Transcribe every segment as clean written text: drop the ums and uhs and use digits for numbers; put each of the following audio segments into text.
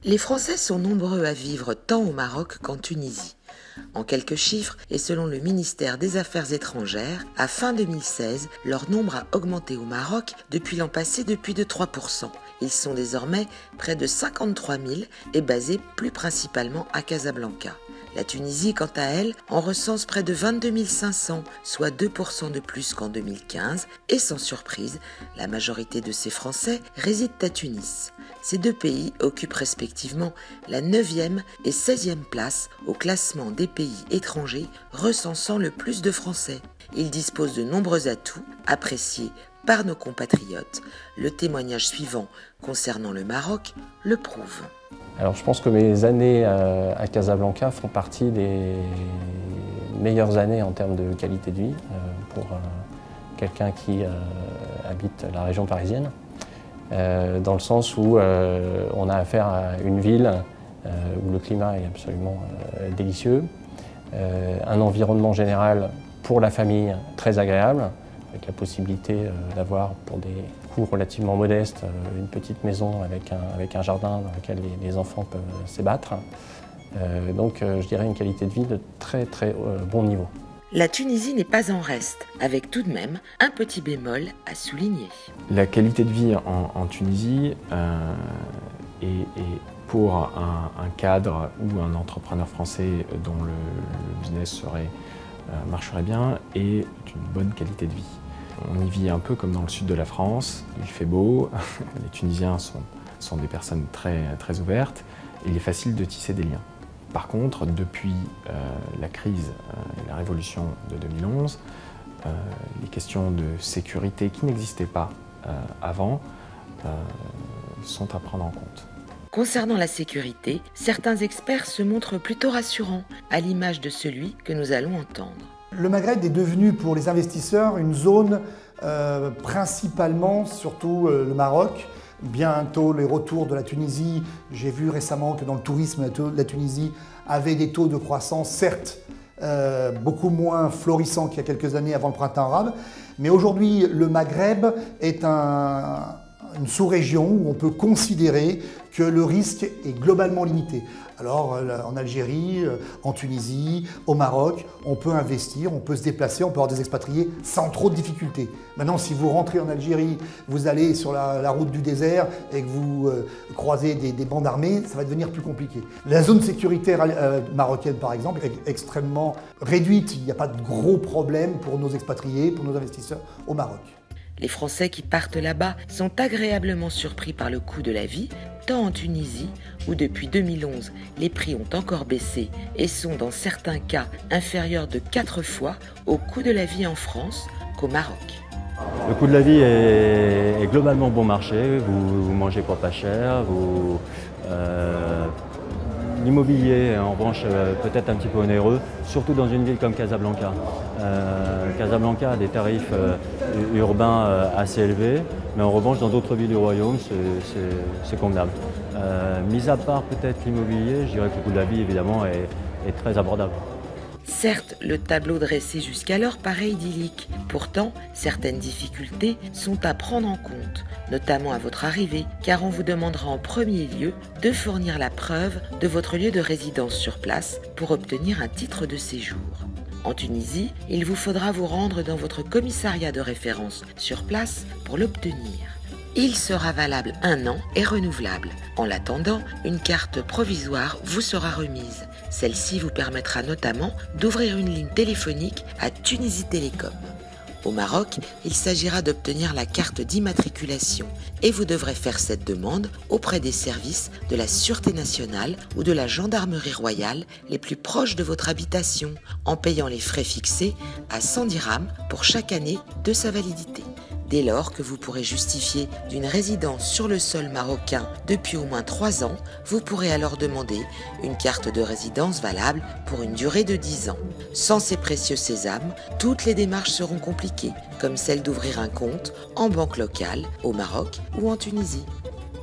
Les Français sont nombreux à vivre tant au Maroc qu'en Tunisie. En quelques chiffres, et selon le ministère des Affaires étrangères, à fin 2016, leur nombre a augmenté au Maroc depuis l'an passé de plus de 3%. Ils sont désormais près de 53 000 et basés plus principalement à Casablanca. La Tunisie, quant à elle, en recense près de 22 500, soit 2% de plus qu'en 2015, et sans surprise, la majorité de ces Français résident à Tunis. Ces deux pays occupent respectivement la 9e et 16e place au classement des pays étrangers recensant le plus de Français. Ils disposent de nombreux atouts appréciés par nos compatriotes. Le témoignage suivant concernant le Maroc le prouve. Alors je pense que mes années à Casablanca font partie des meilleures années en termes de qualité de vie pour quelqu'un qui habite la région parisienne, dans le sens où on a affaire à une ville où le climat est absolument délicieux, un environnement général pour la famille très agréable, avec la possibilité d'avoir pour des coûts relativement modestes une petite maison avec un jardin dans lequel les enfants peuvent s'ébattre. Donc je dirais une qualité de vie de très bon niveau. La Tunisie n'est pas en reste, avec tout de même un petit bémol à souligner. La qualité de vie en Tunisie est pour un cadre ou un entrepreneur français dont le business marcherait bien, est une bonne qualité de vie. On y vit un peu comme dans le sud de la France, il fait beau, les Tunisiens sont des personnes très ouvertes, et il est facile de tisser des liens. Par contre, depuis la crise et la révolution de 2011, les questions de sécurité qui n'existaient pas avant sont à prendre en compte. Concernant la sécurité, certains experts se montrent plutôt rassurants, à l'image de celui que nous allons entendre. Le Maghreb est devenu pour les investisseurs une zone principalement, surtout le Maroc, bientôt les retours de la Tunisie. J'ai vu récemment que dans le tourisme, la Tunisie avait des taux de croissance, certes, beaucoup moins florissants qu'il y a quelques années avant le printemps arabe, mais aujourd'hui le Maghreb est une sous-région où on peut considérer que le risque est globalement limité. Alors en Algérie, en Tunisie, au Maroc, on peut investir, on peut se déplacer, on peut avoir des expatriés sans trop de difficultés. Maintenant, si vous rentrez en Algérie, vous allez sur la route du désert et que vous croisez des bandes armées, ça va devenir plus compliqué. La zone sécuritaire marocaine, par exemple, est extrêmement réduite. Il n'y a pas de gros problèmes pour nos expatriés, pour nos investisseurs au Maroc. Les Français qui partent là-bas sont agréablement surpris par le coût de la vie, tant en Tunisie, où depuis 2011, les prix ont encore baissé et sont dans certains cas inférieurs de 4 fois au coût de la vie en France qu'au Maroc. Le coût de la vie est globalement bon marché, vous mangez pas cher, l'immobilier, en revanche, peut-être un petit peu onéreux, surtout dans une ville comme Casablanca. Casablanca a des tarifs urbains assez élevés, mais en revanche, dans d'autres villes du royaume, c'est convenable. Mis à part peut-être l'immobilier, je dirais que le coût de la vie, évidemment, est très abordable. Certes, le tableau dressé jusqu'alors paraît idyllique. Pourtant, certaines difficultés sont à prendre en compte, notamment à votre arrivée, car on vous demandera en premier lieu de fournir la preuve de votre lieu de résidence sur place pour obtenir un titre de séjour. En Tunisie, il vous faudra vous rendre dans votre commissariat de référence sur place pour l'obtenir. Il sera valable 1 an et renouvelable. En l'attendant, une carte provisoire vous sera remise. Celle-ci vous permettra notamment d'ouvrir une ligne téléphonique à Tunisie Télécom. Au Maroc, il s'agira d'obtenir la carte d'immatriculation et vous devrez faire cette demande auprès des services de la Sûreté nationale ou de la Gendarmerie royale les plus proches de votre habitation, en payant les frais fixés à 100 dirhams pour chaque année de sa validité. Dès lors que vous pourrez justifier d'une résidence sur le sol marocain depuis au moins 3 ans, vous pourrez alors demander une carte de résidence valable pour une durée de 10 ans. Sans ces précieux sésames, toutes les démarches seront compliquées, comme celle d'ouvrir un compte en banque locale, au Maroc ou en Tunisie.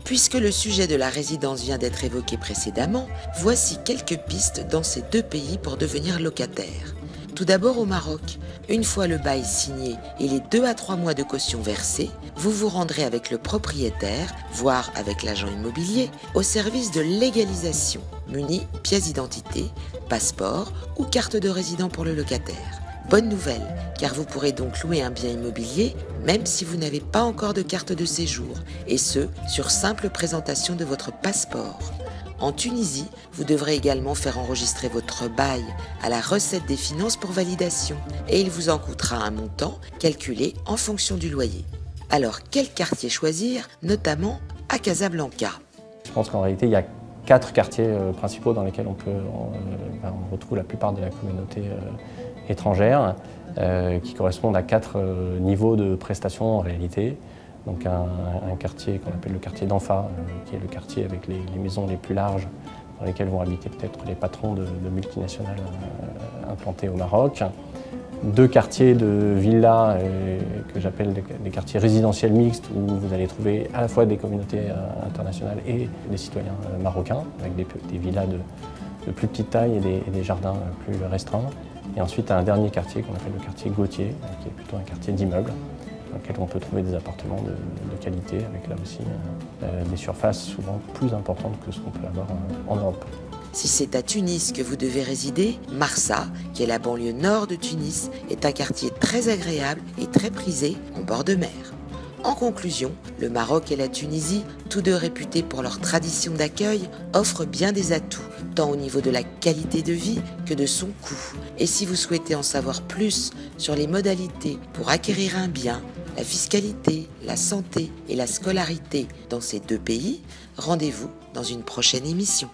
Puisque le sujet de la résidence vient d'être évoqué précédemment, voici quelques pistes dans ces deux pays pour devenir locataire. Tout d'abord au Maroc. Une fois le bail signé et les 2 à 3 mois de caution versés, vous vous rendrez avec le propriétaire, voire avec l'agent immobilier, au service de légalisation, muni pièce d'identité, passeport ou carte de résident pour le locataire. Bonne nouvelle, car vous pourrez donc louer un bien immobilier même si vous n'avez pas encore de carte de séjour, et ce, sur simple présentation de votre passeport. En Tunisie, vous devrez également faire enregistrer votre bail à la recette des finances pour validation, et il vous en coûtera un montant calculé en fonction du loyer. Alors, quel quartier choisir, notamment à Casablanca? Je pense qu'en réalité, il y a 4 quartiers principaux dans lesquels on retrouve la plupart de la communauté étrangère, qui correspondent à 4 niveaux de prestations en réalité. Donc un quartier qu'on appelle le quartier d'Anfa, qui est le quartier avec les maisons les plus larges, dans lesquelles vont habiter peut-être les patrons de multinationales implantés au Maroc. 2 quartiers de villas que j'appelle des quartiers résidentiels mixtes, où vous allez trouver à la fois des communautés internationales et des citoyens marocains, avec des villas de plus petite taille et des jardins plus restreints. Et ensuite un dernier quartier qu'on appelle le quartier Gauthier, qui est plutôt un quartier d'immeubles, dans lequel on peut trouver des appartements de qualité, avec là aussi des surfaces souvent plus importantes que ce qu'on peut avoir en Europe. Si c'est à Tunis que vous devez résider, Marsa, qui est la banlieue nord de Tunis, est un quartier très agréable et très prisé en bord de mer. En conclusion, le Maroc et la Tunisie, tous deux réputés pour leur tradition d'accueil, offrent bien des atouts, tant au niveau de la qualité de vie que de son coût. Et si vous souhaitez en savoir plus sur les modalités pour acquérir un bien, la fiscalité, la santé et la scolarité dans ces 2 pays, rendez-vous dans une prochaine émission.